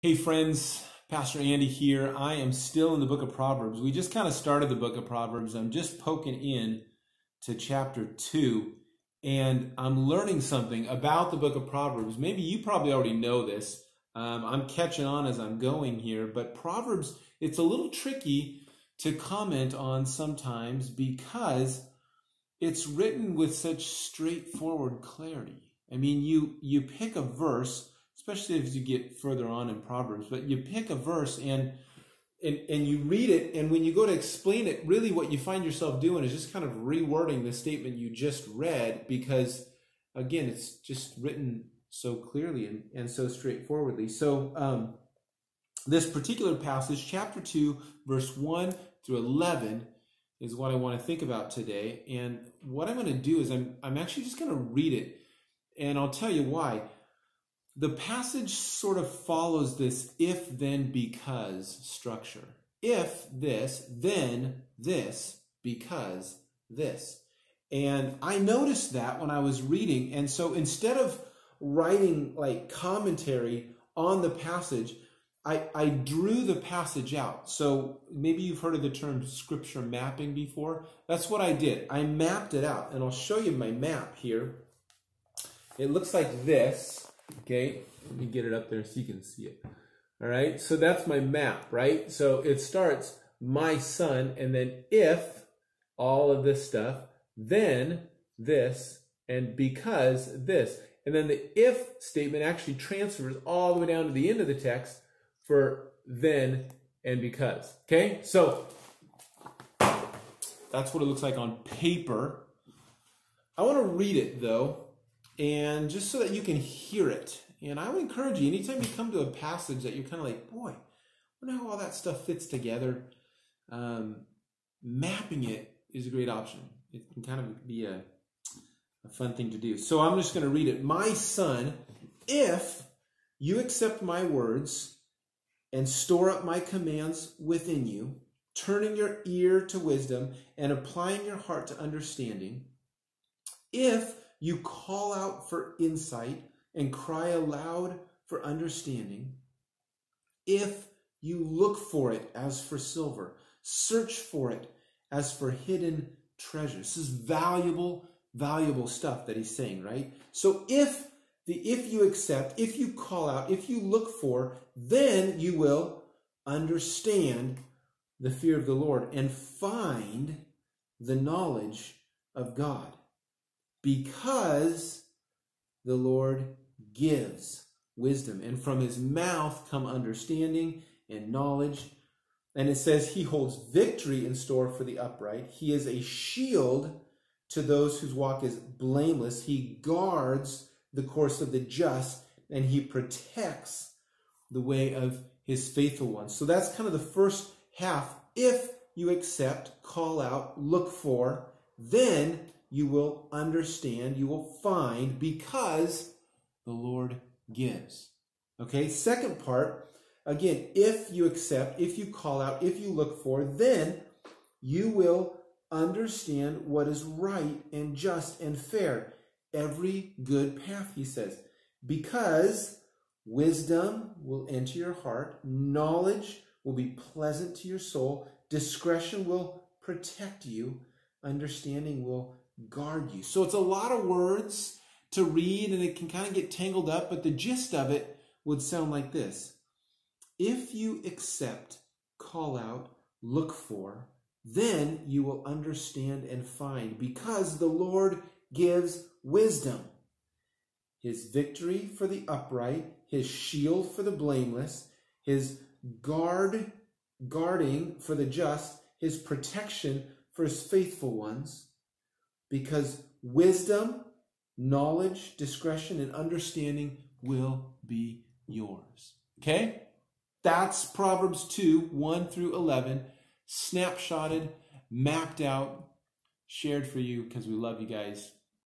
Hey friends, Pastor Andy here. I am still in the book of Proverbs. We just kind of started the book of Proverbs. I'm just poking in to chapter 2, and I'm learning something about the book of Proverbs. Maybe you probably already know this. I'm catching on as I'm going here, but Proverbs, it's a little tricky to comment on sometimes because it's written with such straightforward clarity. I mean, you pick a verse, especially as you get further on in Proverbs, but you pick a verse and you read it, and when you go to explain it, really what you find yourself doing is just kind of rewording the statement you just read because, again, it's just written so clearly and so straightforwardly. So this particular passage, chapter 2, verse 1 through 11, is what I want to think about today. And what I'm going to do is I'm actually just going to read it, and I'll tell you why. The passage sort of follows this if, then, because structure. If this, then this, because this. And I noticed that when I was reading. And so instead of writing like commentary on the passage, I drew the passage out. So maybe you've heard of the term scripture mapping before. That's what I did. I mapped it out. And I'll show you my map here. It looks like this. Okay, let me get it up there so you can see it. All right, so that's my map, right? So it starts, my son, and then if, all of this stuff, then this, and because this. And then the if statement actually transfers all the way down to the end of the text for then and because. Okay, so that's what it looks like on paper. I want to read it, though, and just so that you can hear it. And I would encourage you, anytime you come to a passage that you're kind of like, boy, I wonder how all that stuff fits together, mapping it is a great option. It can kind of be a fun thing to do. So I'm just going to read it. My son, if you accept my words and store up my commands within you, turning your ear to wisdom and applying your heart to understanding, if you call out for insight and cry aloud for understanding, if you look for it as for silver, search for it as for hidden treasures. This is valuable, valuable stuff that he's saying, right? So if you accept, if you call out, if you look for, then you will understand the fear of the Lord and find the knowledge of God. Because the Lord gives wisdom, and from his mouth come understanding and knowledge. And it says he holds victory in store for the upright. He is a shield to those whose walk is blameless. He guards the course of the just, and he protects the way of his faithful ones. So that's kind of the first half. If you accept, call out, look for, then you will understand, you will find, because the Lord gives. Okay, second part, again, if you accept, if you call out, if you look for, then you will understand what is right and just and fair. Every good path, he says, because wisdom will enter your heart, knowledge will be pleasant to your soul, discretion will protect you, understanding will guard you. So it's a lot of words to read, and it can kind of get tangled up, but the gist of it would sound like this. If you accept, call out, look for, then you will understand and find, because the Lord gives wisdom. His victory for the upright, his shield for the blameless, his guarding for the just, his protection for his faithful ones, because wisdom, knowledge, discretion, and understanding will be yours. Okay? That's Proverbs 2, 1 through 11, snapshotted, mapped out, shared for you because we love you guys.